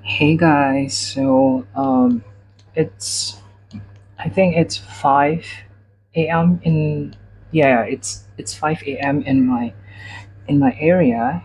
Hey guys, it's I think it's 5 a.m. in yeah, it's 5 a.m. in my area,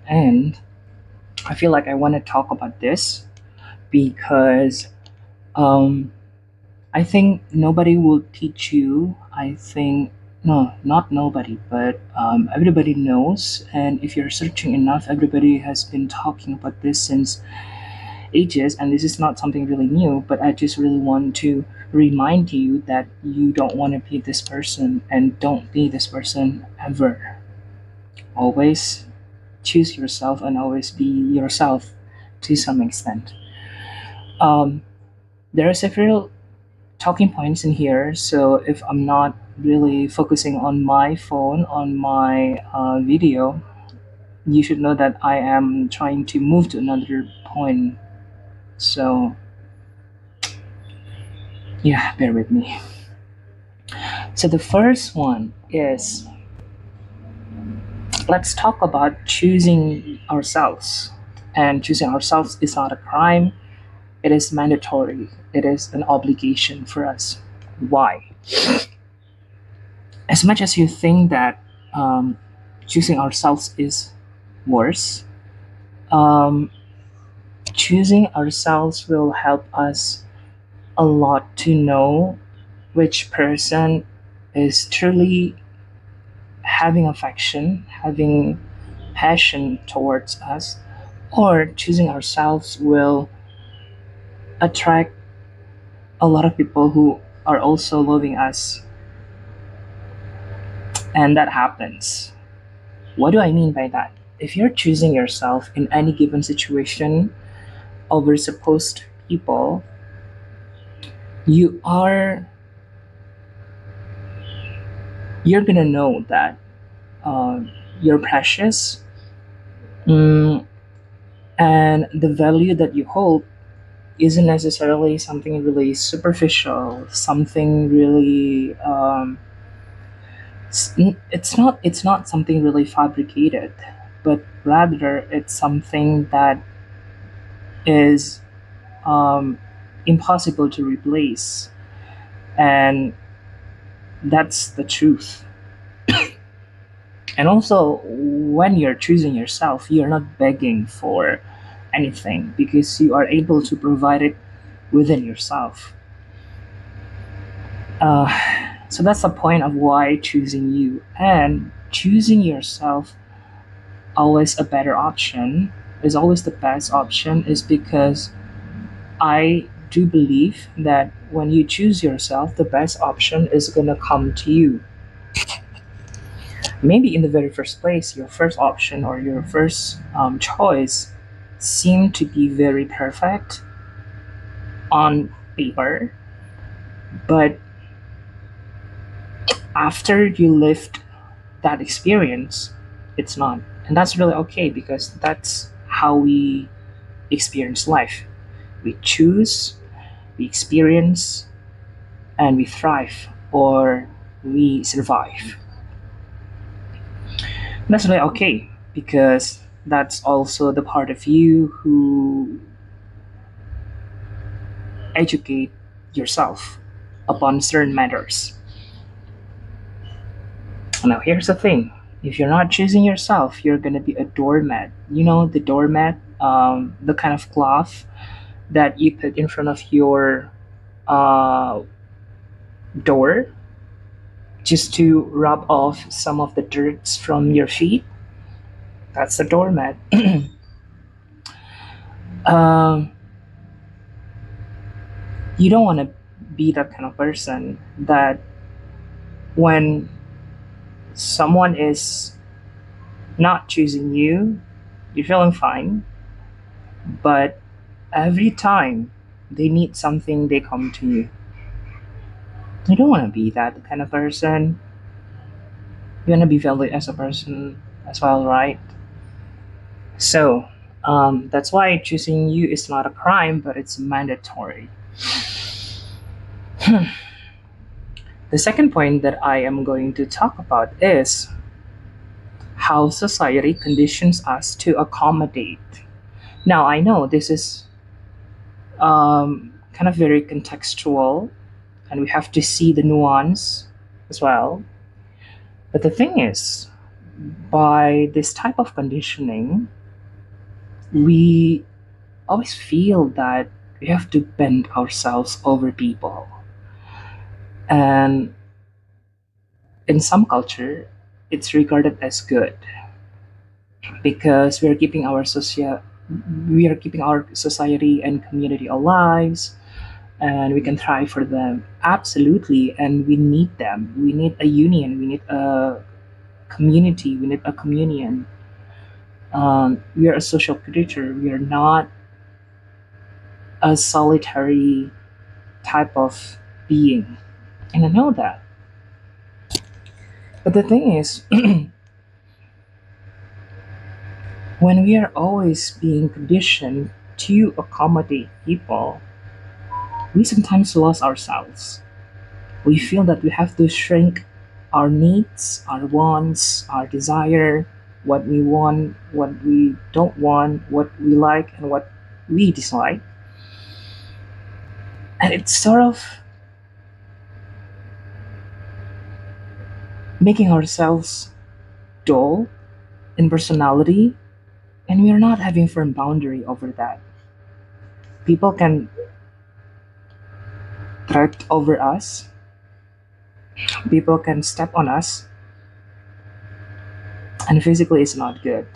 and I feel like I want to talk about this because um I think nobody will teach you. I think no, not nobody, but everybody knows, and if you're searching enough, everybody has been talking about this since ages, and this is not something really new, but I just really want to remind you that you don't want to be this person and don't be this person ever. Always choose yourself and always be yourself to some extent. Um, there are several talking points in here, so if I'm not really focusing on my phone, on my video, you should know that I am trying to move to another point. So, yeah, bear with me. So the first one is, let's talk about choosing ourselves. And choosing ourselves is not a crime, it is mandatory, it is an obligation for us. Why? As much as you think that choosing ourselves is worse, um, choosing ourselves will help us a lot to know which person is truly having affection, having passion towards us, or choosing ourselves will attract a lot of people who are also loving us. And that happens. What do I mean by that? If you're choosing yourself in any given situation over supposed people, you are you're gonna know that uh, you're precious, mm, and the value that you hold isn't necessarily something really superficial, something really it's not something really fabricated, but rather it's something that is um, impossible to replace, and that's the truth. And also, when you're choosing yourself, you're not begging for anything because you are able to provide it within yourself. uh, so that's the point of why choosing you and choosing yourself always a better option, is always the best option, is because I do believe that when you choose yourself, the best option is gonna come to you. Maybe in the very first place, your first option or your first choice seemed to be very perfect on paper, but after you lived that experience, it's not. And that's really okay because that's how we experience life. We choose, we experience, and we thrive, or we survive. That's really okay because that's also the part of you who educate yourself upon certain matters. Now, here's the thing: if you're not choosing yourself, you're gonna be a doormat. You know, the doormat, the kind of cloth that you put in front of your uh, door just to rub off some of the dirts from your feet. That's the doormat. um, you don't want to be that kind of person that when someone is not choosing you, you're feeling fine, but every time they need something, they come to you. You don't want to be that kind of person. You want to be valued as a person as well, right? So, that's why choosing you is not a crime, but it's mandatory. The second point that I am going to talk about is how society conditions us to accommodate. Now, I know this is kind of very contextual, and we have to see the nuance as well. But the thing is, by this type of conditioning, we always feel that we have to bend ourselves over people. And in some culture, it's regarded as good because we are keeping our society and community alive, and we can thrive for them absolutely, and we need them. We need a union, we need a community, we need a communion. We are a social creature, we are not a solitary type of being, and I know that. But the thing is, when we are always being conditioned to accommodate people, we sometimes lose ourselves. We feel that we have to shrink our needs, our wants, our desire, what we want, what we don't want, what we like, and what we dislike. And it's sort of making ourselves dull in personality, and we are not having firm boundary over that. People can threat over us, people can step on us, and physically it's not good.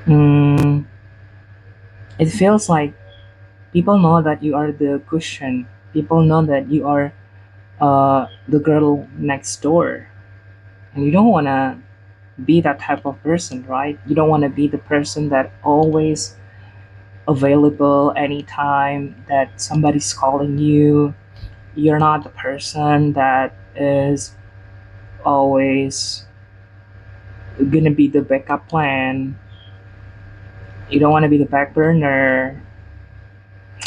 Mm, it feels like people know that you are the cushion. People know that you are the girl next door, and you don't want to be that type of person, right? You don't want to be the person that always available anytime that somebody's calling you. You're not the person that is always gonna be the backup plan. You don't want to be the back burner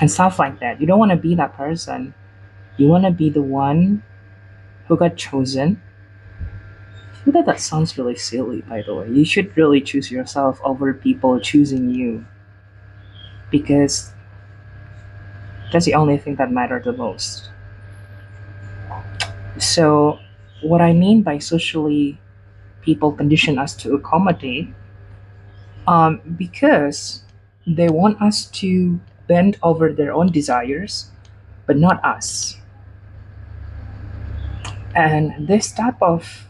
and stuff like that. You don't want to be that person. You want to be the one who got chosen. I feel that sounds really silly, by the way. You should really choose yourself over people choosing you because that's the only thing that matters the most. So, what I mean by socially, people condition us to accommodate, because they want us to bend over their own desires, but not us. And this type of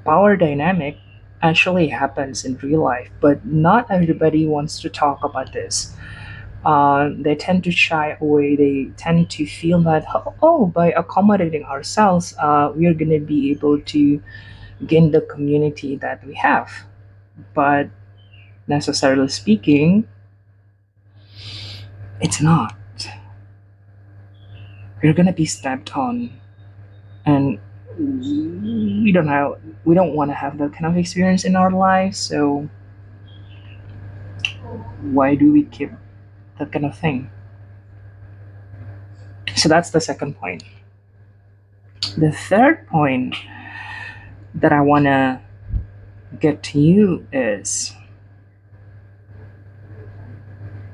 power dynamic actually happens in real life, but not everybody wants to talk about this. They tend to shy away. They tend to feel that, oh, by accommodating ourselves, we are going to be able to gain the community that we have. But necessarily speaking, it's not. We're going to be stepped on, and we don't want to have that kind of experience in our lives. So why do we keep that kind of thing? So that's the second point. The third point that I want to get to you is,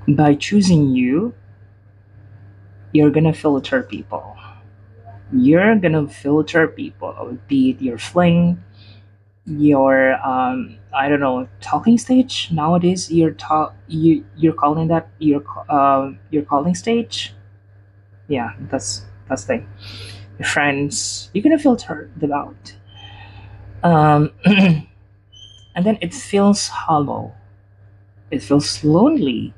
by choosing you, you're gonna filter people. You're gonna filter people, be it your fling, your I don't know, talking stage. Nowadays, you're calling that your calling stage. Yeah, that's the thing. Your friends, you're gonna filter them out. Um, and then it feels hollow. It feels lonely,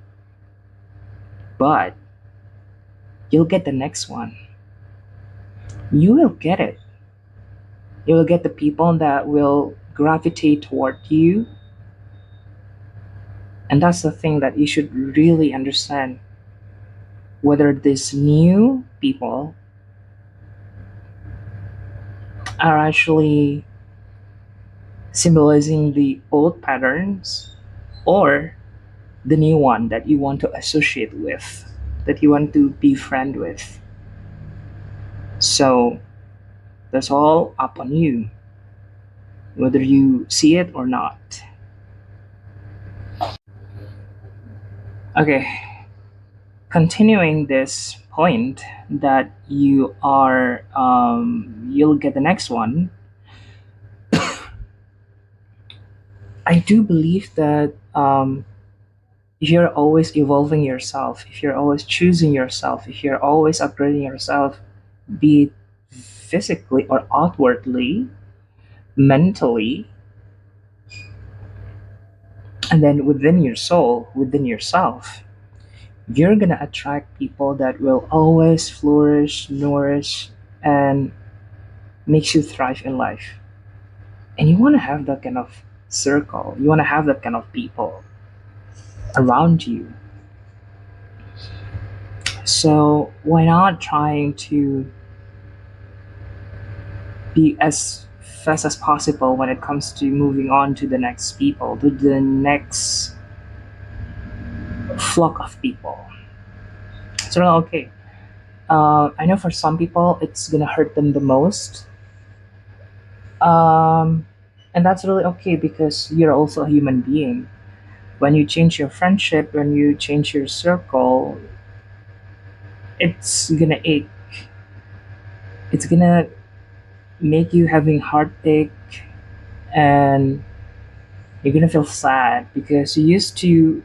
but you'll get the next one. You will get it. You will get the people that will gravitate toward you. And that's the thing that you should really understand, whether these new people are actually symbolizing the old patterns or the new one that you want to associate with, that you want to be friend with. So that's all up on you, whether you see it or not. Okay, continuing this point that you'll get the next one. I do believe that if you're always evolving yourself, if you're always choosing yourself, if you're always upgrading yourself, be it physically or outwardly, mentally, and then within your soul, within yourself, you're gonna attract people that will always flourish, nourish, and makes you thrive in life. And you want to have that kind of circle. You want to have that kind of people around you. So why not trying to be as fast as possible when it comes to moving on to the next people, to the next flock of people. So okay, I know for some people it's gonna hurt them the most, um, and that's really okay because you're also a human being. When you change your friendship, when you change your circle, it's gonna ache. It's gonna make you having heartache, and you're gonna feel sad because you used to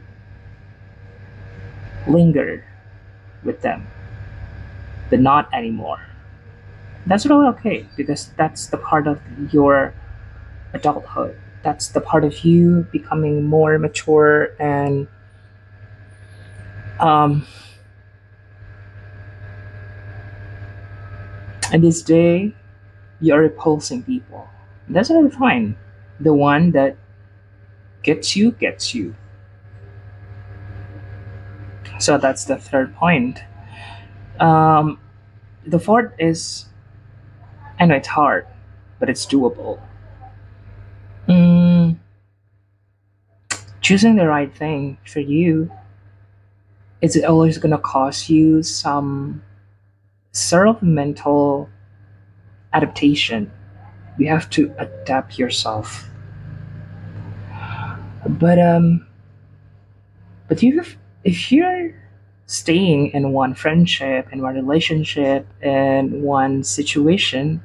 linger with them, but not anymore. That's really okay because that's the part of your adulthood. That's the part of you becoming more mature and um, in this day you're repulsing people. That's really fine. The one that gets you. So that's the third point. Um, the fourth is, I know it's hard, but it's doable. Mm, choosing the right thing for you is always going to cost you some sort of mental adaptation. You have to adapt yourself. But if you're staying in one friendship, in one relationship, in one situation,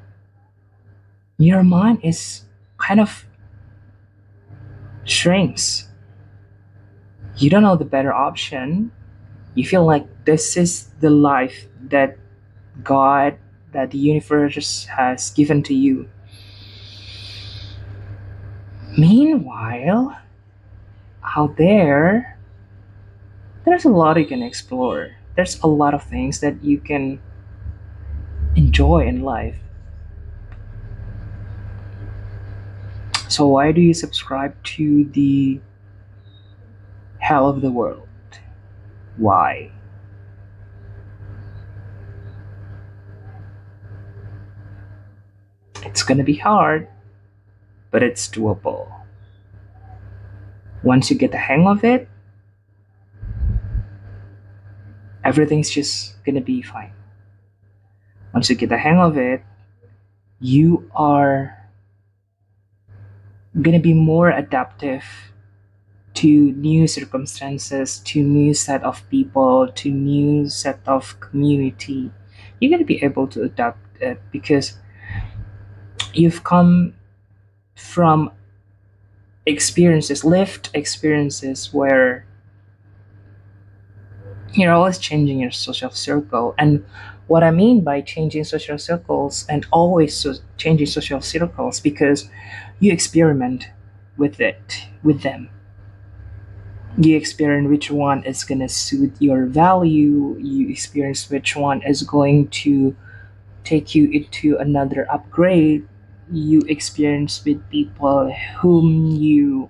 your mind is kind of shrinks. You don't know the better option. You feel like this is the life that God, that the universe has given to you. Meanwhile, out there, there's a lot you can explore. There's a lot of things that you can enjoy in life. So why do you subscribe to the hell of the world? Why? It's gonna be hard, but it's doable. Once you get the hang of it, everything's just gonna be fine. Once you get the hang of it, you are gonna be more adaptive to new circumstances, to new set of people, to new set of community. You're gonna be able to adapt it because you've come from experiences, lived experiences where you're always changing your social circle. And what I mean by changing social circles and always changing social circles because you experiment with it, with them. You experience which one is going to suit your value. You experience which one is going to take you into another upgrade. You experience with people whom you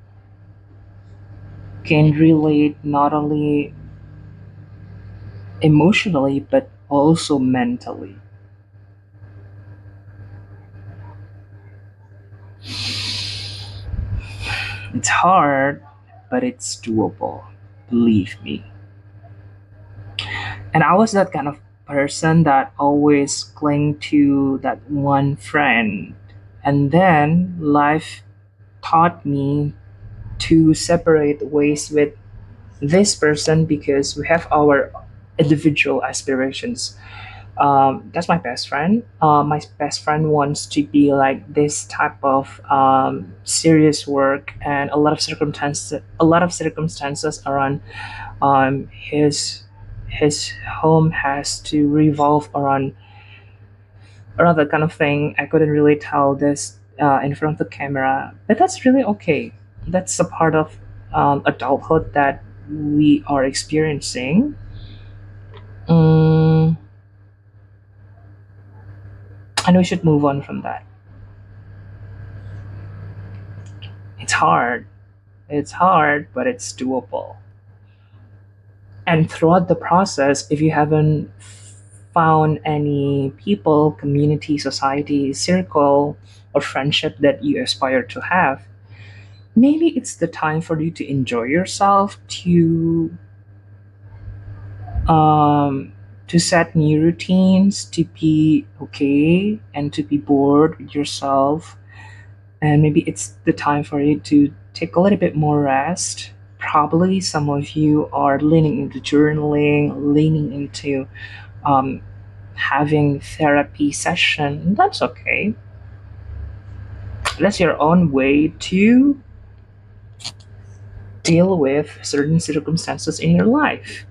can relate not only emotionally but also mentally. It's hard, but it's doable. Believe me. And I was that kind of person that always cling to that one friend. And then life taught me to separate ways with this person because we have our individual aspirations. That's my best friend. My best friend wants to be like this type of serious work, and a lot of circumstances around his home has to revolve around that kind of thing. I couldn't really tell this in front of the camera, but that's really okay. That's a part of adulthood that we are experiencing. Mm, and we should move on from that. It's hard. It's hard, but it's doable. And throughout the process, if you haven't found any people, community, society, circle, or friendship that you aspire to have, maybe it's the time for you to enjoy yourself, um, to set new routines, to be okay, and to be bored with yourself. And maybe it's the time for you to take a little bit more rest. Probably some of you are leaning into journaling, leaning into um, having therapy session. That's okay. That's your own way to deal with certain circumstances in your life.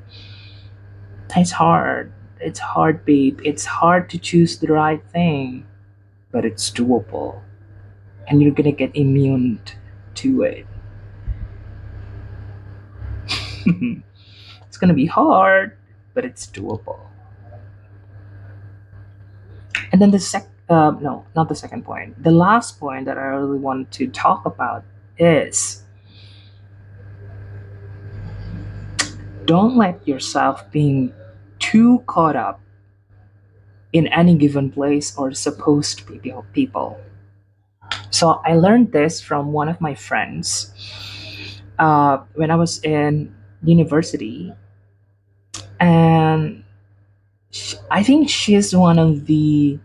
It's hard. It's hard, babe. It's hard to choose the right thing, but it's doable. And you're gonna get immune to it. It's gonna be hard, but it's doable. And then no, not the second point. The last point that I really want to talk about is don't let yourself being too caught up in any given place or supposed people. So I learned this from one of my friends when I was in university, and I think she's one of the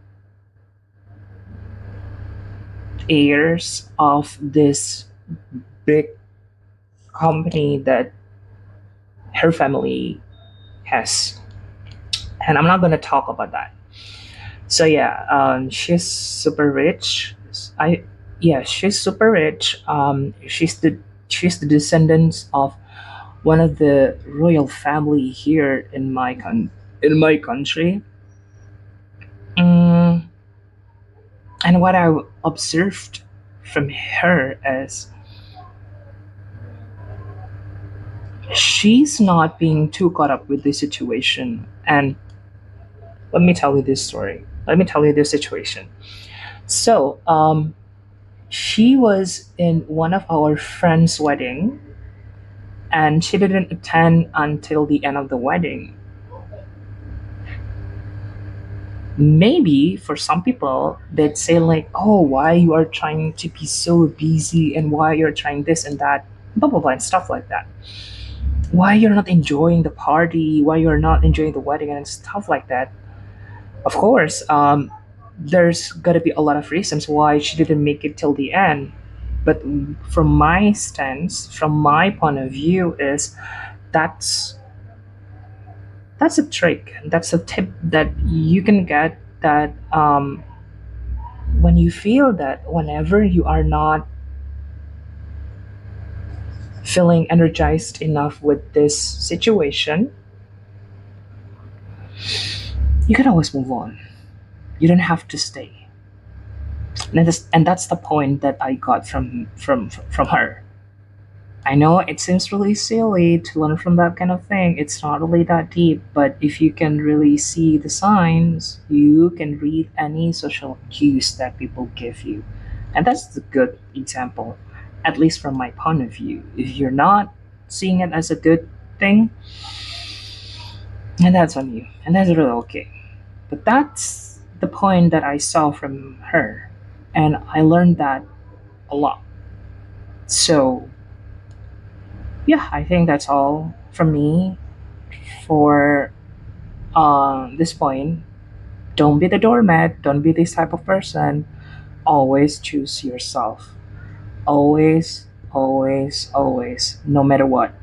heirs of this big company that her family has, and I'm not going to talk about that. So yeah, she's super rich. I Yeah, she's super rich. She's the descendants of one of the royal family here in my country. Mm, and what I observed from her is she's not being too caught up with the situation. And let me tell you this story. Let me tell you this situation. So, she was in one of our friends' wedding, and she didn't attend until the end of the wedding. Maybe for some people, they'd say like, "Oh, why you are trying to be so busy, and why you're trying this and that, blah blah blah, and stuff like that. Why you're not enjoying the party? Why you're not enjoying the wedding and stuff like that?" Of course, there's got to be a lot of reasons why she didn't make it till the end. But from my stance, from my point of view, is that's that's a trick. That's a tip that you can get. That when you feel that whenever you are not feeling energized enough with this situation, you can always move on. You don't have to stay. And that's the point that I got from her. I know it seems really silly to learn from that kind of thing. It's not really that deep, but if you can really see the signs, you can read any social cues that people give you. And that's the good example, at least from my point of view. If you're not seeing it as a good thing, and that's on you, and that's really okay. But that's the point that I saw from her, and I learned that a lot. So, yeah, I think that's all from me for this point. Don't be the doormat. Don't be this type of person. Always choose yourself. Always, always, always, no matter what.